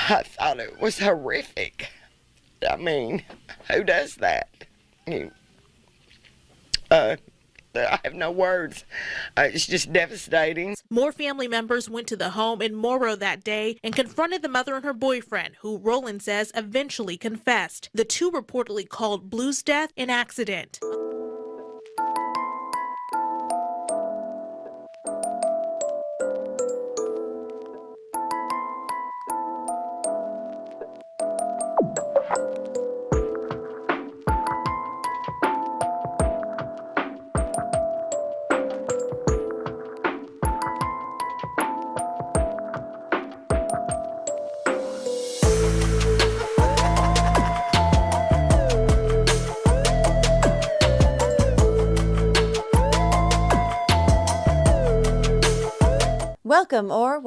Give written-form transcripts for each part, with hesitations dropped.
I thought it was horrific. I mean, who does that? You, uh, I have no words. It's just devastating. More family members went to the home in Morrow that day and confronted the mother and her boyfriend, who Rolland says eventually confessed. The two reportedly called Blu's death an accident.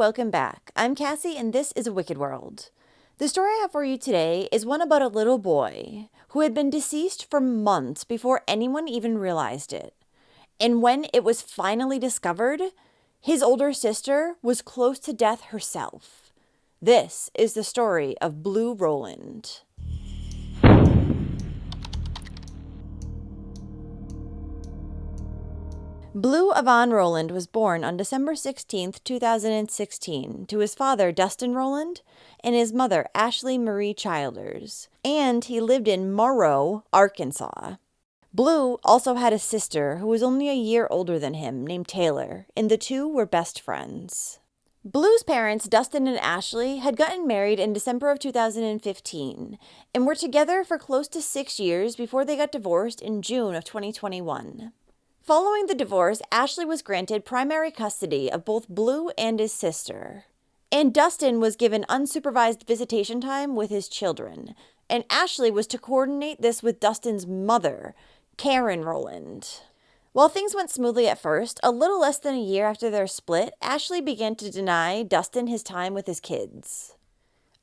Welcome back. I'm Cassie and this is A Wicked World. The story I have for you today is one about a little boy who had been deceased for months before anyone even realized it. And when it was finally discovered, his older sister was close to death herself. This is the story of Blu Rolland. Blu Yvonne Rolland was born on December 16, 2016, to his father, Dustin Rolland, and his mother, Ashley Marie Childers, and he lived in Morrow, Arkansas. Blu also had a sister who was only a year older than him, named Taylor, and the two were best friends. Blu's parents, Dustin and Ashley, had gotten married in December of 2015 and were together for close to 6 years before they got divorced in June of 2021. Following the divorce, Ashley was granted primary custody of both Blu and his sister. And Dustin was given unsupervised visitation time with his children. And Ashley was to coordinate this with Dustin's mother, Karen Rolland. While things went smoothly at first, a little less than a year after their split, Ashley began to deny Dustin his time with his kids.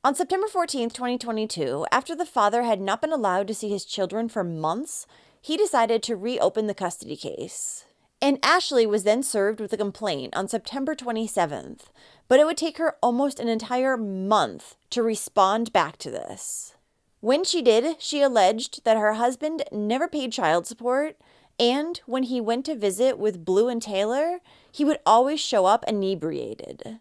On September 14, 2022, after the father had not been allowed to see his children for months, he decided to reopen the custody case. And Ashley was then served with a complaint on September 27th, but it would take her almost an entire month to respond back to this. When she did, she alleged that her husband never paid child support, and when he went to visit with Blu and Taylor, he would always show up inebriated.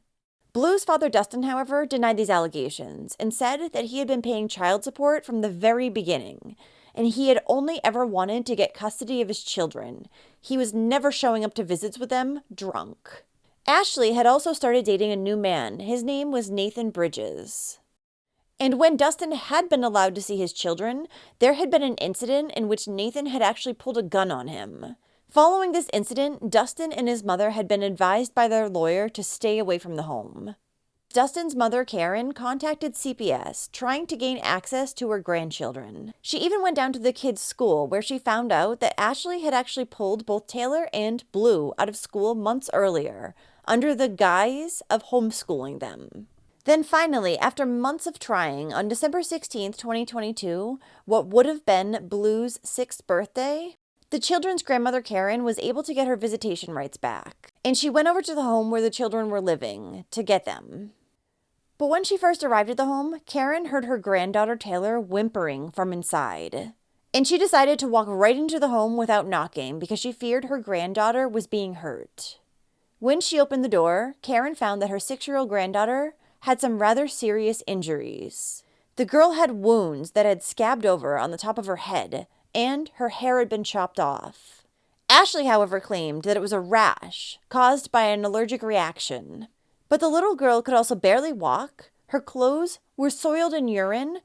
Blu's father, Dustin, however, denied these allegations and said that he had been paying child support from the very beginning, and he had only ever wanted to get custody of his children. He was never showing up to visits with them drunk. Ashley had also started dating a new man. His name was Nathan Bridges. And when Dustin had been allowed to see his children, there had been an incident in which Nathan had actually pulled a gun on him. Following this incident, Dustin and his mother had been advised by their lawyer to stay away from the home. Dustin's mother, Karen, contacted CPS, trying to gain access to her grandchildren. She even went down to the kids' school, where she found out that Ashley had actually pulled both Taylor and Blu out of school months earlier, under the guise of homeschooling them. Then finally, after months of trying, on December 16, 2022, what would have been Blu's 6th birthday, the children's grandmother, Karen, was able to get her visitation rights back, and she went over to the home where the children were living to get them. But when she first arrived at the home, Karen heard her granddaughter Taylor whimpering from inside. And she decided to walk right into the home without knocking because she feared her granddaughter was being hurt. When she opened the door, Karen found that her 6-year-old granddaughter had some rather serious injuries. The girl had wounds that had scabbed over on the top of her head, and her hair had been chopped off. Ashley, however, claimed that it was a rash caused by an allergic reaction. But the little girl could also barely walk, her clothes were soiled in urine,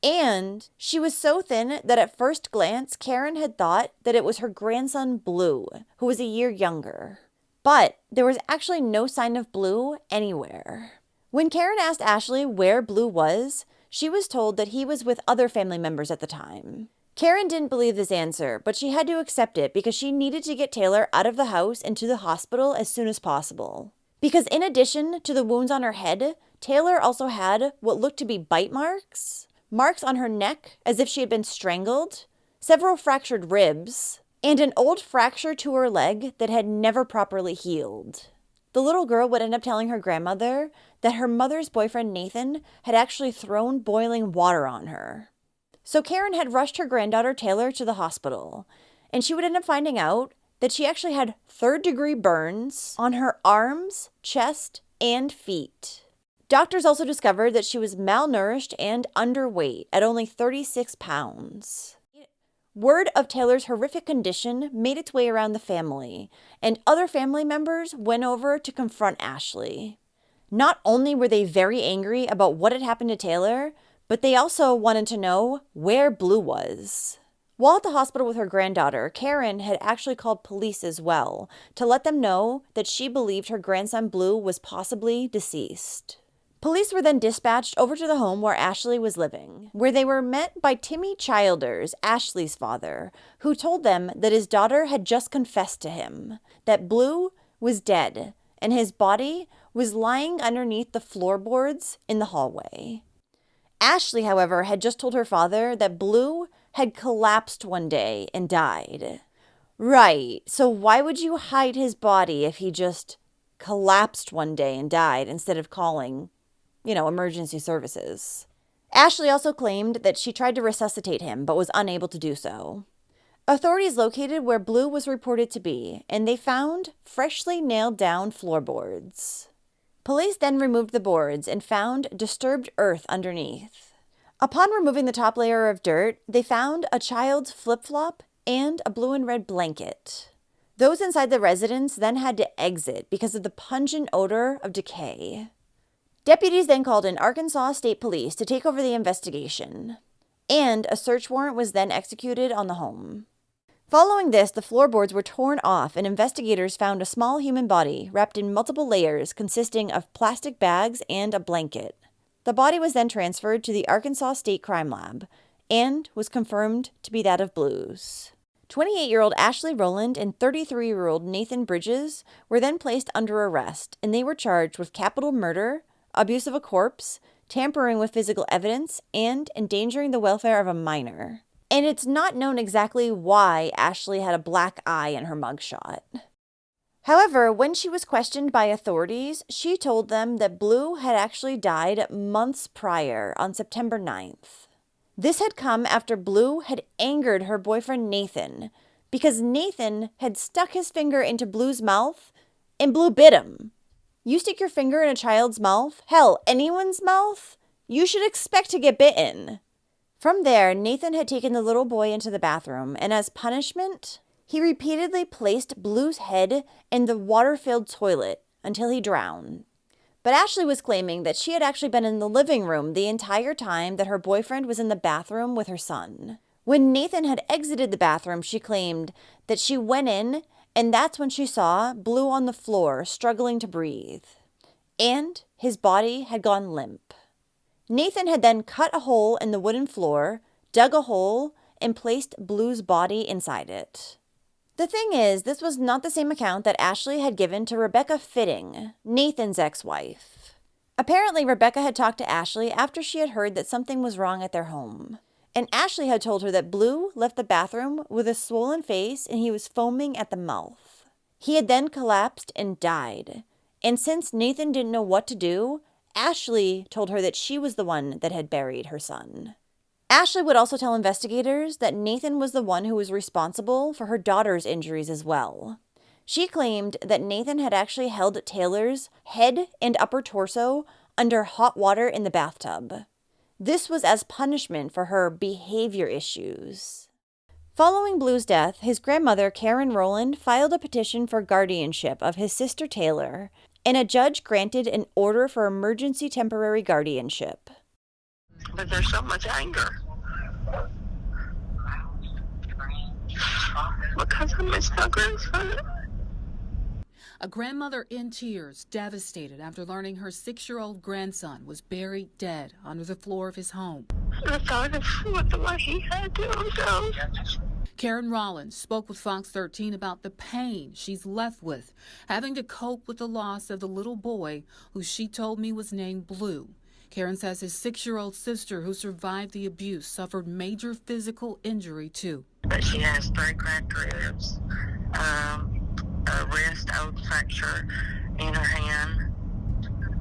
and she was so thin that at first glance, Karen had thought that it was her grandson Blu, who was a year younger. But there was actually no sign of Blu anywhere. When Karen asked Ashley where Blu was, she was told that he was with other family members at the time. Karen didn't believe this answer, but she had to accept it because she needed to get Taylor out of the house and to the hospital as soon as possible. Because in addition to the wounds on her head, Taylor also had what looked to be bite marks, marks on her neck as if she had been strangled, several fractured ribs, and an old fracture to her leg that had never properly healed. The little girl would end up telling her grandmother that her mother's boyfriend Nathan had actually thrown boiling water on her. So Karen had rushed her granddaughter Taylor to the hospital, and she would end up finding out that she actually had third-degree burns on her arms, chest, and feet. Doctors also discovered that she was malnourished and underweight at only 36 pounds. Word of Taylor's horrific condition made its way around the family, and other family members went over to confront Ashley. Not only were they very angry about what had happened to Taylor, but they also wanted to know where Blu was. While at the hospital with her granddaughter, Karen had actually called police as well to let them know that she believed her grandson Blu was possibly deceased. Police were then dispatched over to the home where Ashley was living, where they were met by Timmy Childers, Ashley's father, who told them that his daughter had just confessed to him that Blu was dead and his body was lying underneath the floorboards in the hallway. Ashley, however, had just told her father that Blu had collapsed one day and died. Right, so why would you hide his body if he just collapsed one day and died instead of calling emergency services? Ashley also claimed that she tried to resuscitate him, but was unable to do so. Authorities located where Blu was reported to be, and they found freshly nailed down floorboards. Police then removed the boards and found disturbed earth underneath. Upon removing the top layer of dirt, they found a child's flip-flop and a blue and red blanket. Those inside the residence then had to exit because of the pungent odor of decay. Deputies then called in Arkansas State Police to take over the investigation, and a search warrant was then executed on the home. Following this, the floorboards were torn off, and investigators found a small human body wrapped in multiple layers consisting of plastic bags and a blanket. The body was then transferred to the Arkansas State Crime Lab and was confirmed to be that of Blu's. 28-year-old Ashley Rolland and 33-year-old Nathan Bridges were then placed under arrest, and they were charged with capital murder, abuse of a corpse, tampering with physical evidence, and endangering the welfare of a minor. And it's not known exactly why Ashley had a black eye in her mugshot. However, when she was questioned by authorities, she told them that Blu had actually died months prior on September 9th. This had come after Blu had angered her boyfriend Nathan because Nathan had stuck his finger into Blu's mouth and Blu bit him. You stick your finger in a child's mouth, hell, anyone's mouth, you should expect to get bitten. From there, Nathan had taken the little boy into the bathroom, and as punishment, he repeatedly placed Blu's head in the water-filled toilet until he drowned. But Ashley was claiming that she had actually been in the living room the entire time that her boyfriend was in the bathroom with her son. When Nathan had exited the bathroom, she claimed that she went in, and that's when she saw Blu on the floor, struggling to breathe. And his body had gone limp. Nathan had then cut a hole in the wooden floor, dug a hole, and placed Blu's body inside it. The thing is, this was not the same account that Ashley had given to Rebecca Fitting, Nathan's ex-wife. Apparently, Rebecca had talked to Ashley after she had heard that something was wrong at their home. And Ashley had told her that Blu left the bathroom with a swollen face and he was foaming at the mouth. He had then collapsed and died. And since Nathan didn't know what to do, Ashley told her that she was the one that had buried her son. Ashley would also tell investigators that Nathan was the one who was responsible for her daughter's injuries as well. She claimed that Nathan had actually held Taylor's head and upper torso under hot water in the bathtub. This was as punishment for her behavior issues. Following Blu's death, his grandmother, Karen Rolland, filed a petition for guardianship of his sister Taylor, and a judge granted an order for emergency temporary guardianship. But there's so much anger. Because I miss my grandson. A grandmother in tears, devastated after learning her 6-year-old grandson was buried dead under the floor of his home. The thought of what he had to himself. Karen Rolland spoke with Fox 13 about the pain she's left with, having to cope with the loss of the little boy who she told me was named Blu. Karen says his 6-year-old sister who survived the abuse suffered major physical injury too. But she has 3 cracked ribs, a wrist old fracture, in her hand,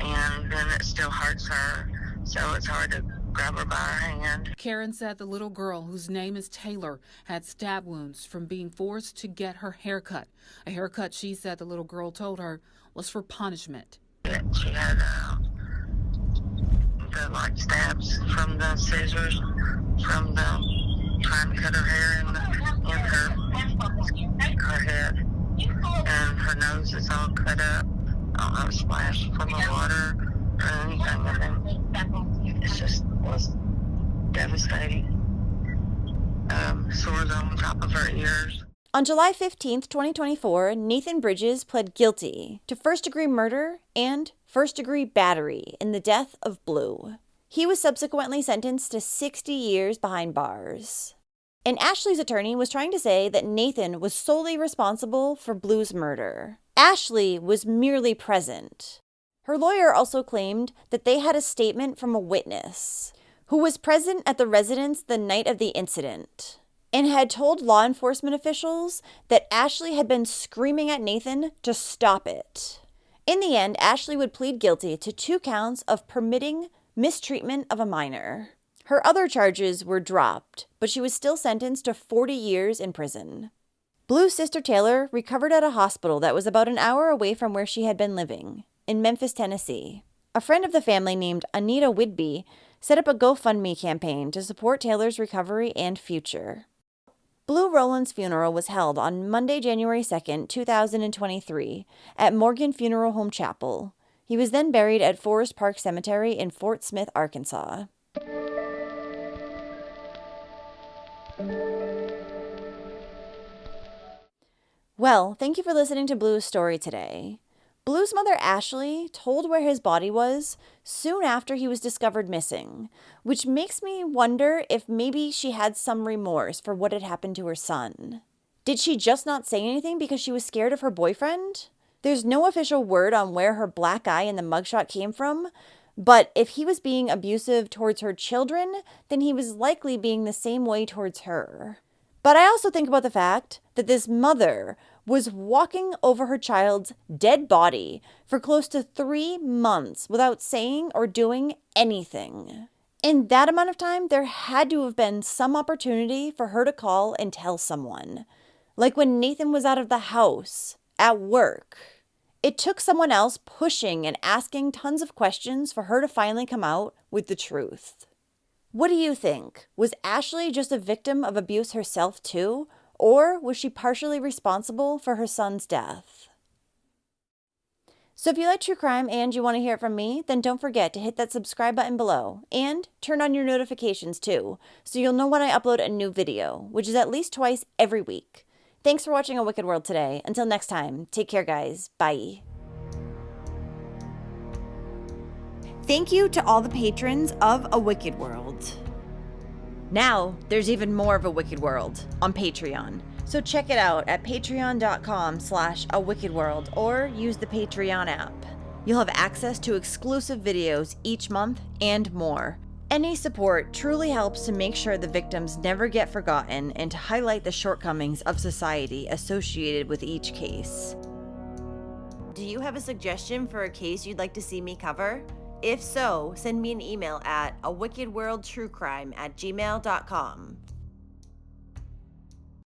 and then it still hurts her, so it's hard to grab her by her hand. Karen said the little girl, whose name is Taylor, had stab wounds from being forced to get her hair cut. A haircut she said the little girl told her was for punishment. She had the stabs from the scissors, from the trying to cut her hair in her head, and her nose is all cut up. I don't know, splashed from the water or anything, and then it just was devastating. Sores on top of her ears. On July 15th, 2024, Nathan Bridges pled guilty to first-degree murder and first-degree battery in the death of Blu. He was subsequently sentenced to 60 years behind bars. And Ashley's attorney was trying to say that Nathan was solely responsible for Blu's murder. Ashley was merely present. Her lawyer also claimed that they had a statement from a witness who was present at the residence the night of the incident and had told law enforcement officials that Ashley had been screaming at Nathan to stop it. In the end, Ashley would plead guilty to 2 counts of permitting mistreatment of a minor. Her other charges were dropped, but she was still sentenced to 40 years in prison. Blu's sister Taylor recovered at a hospital that was about an hour away from where she had been living, in Memphis, Tennessee. A friend of the family named Anita Whidbey set up a GoFundMe campaign to support Taylor's recovery and future. Blu Rolland's funeral was held on Monday, January 2nd, 2023, at Morgan Funeral Home Chapel. He was then buried at Forest Park Cemetery in Fort Smith, Arkansas. Well, thank you for listening to Blu's story today. Blu's mother, Ashley, told where his body was soon after he was discovered missing, which makes me wonder if maybe she had some remorse for what had happened to her son. Did she just not say anything because she was scared of her boyfriend? There's no official word on where her black eye in the mugshot came from, but if he was being abusive towards her children, then he was likely being the same way towards her. But I also think about the fact that this mother was walking over her child's dead body for close to 3 months without saying or doing anything. In that amount of time, there had to have been some opportunity for her to call and tell someone. Like when Nathan was out of the house, at work. It took someone else pushing and asking tons of questions for her to finally come out with the truth. What do you think? Was Ashley just a victim of abuse herself too? Or was she partially responsible for her son's death? So if you like true crime and you want to hear it from me, then don't forget to hit that subscribe button below and turn on your notifications too, so you'll know when I upload a new video, which is at least twice every week. Thanks for watching A Wicked World today. Until next time, take care guys. Bye. Thank you to all the patrons of A Wicked World. Now, there's even more of A Wicked World on Patreon. So check it out at patreon.com/awickedworld or use the Patreon app. You'll have access to exclusive videos each month and more. Any support truly helps to make sure the victims never get forgotten and to highlight the shortcomings of society associated with each case. Do you have a suggestion for a case you'd like to see me cover? If so, send me an email at awickedworldtruecrime@gmail.com.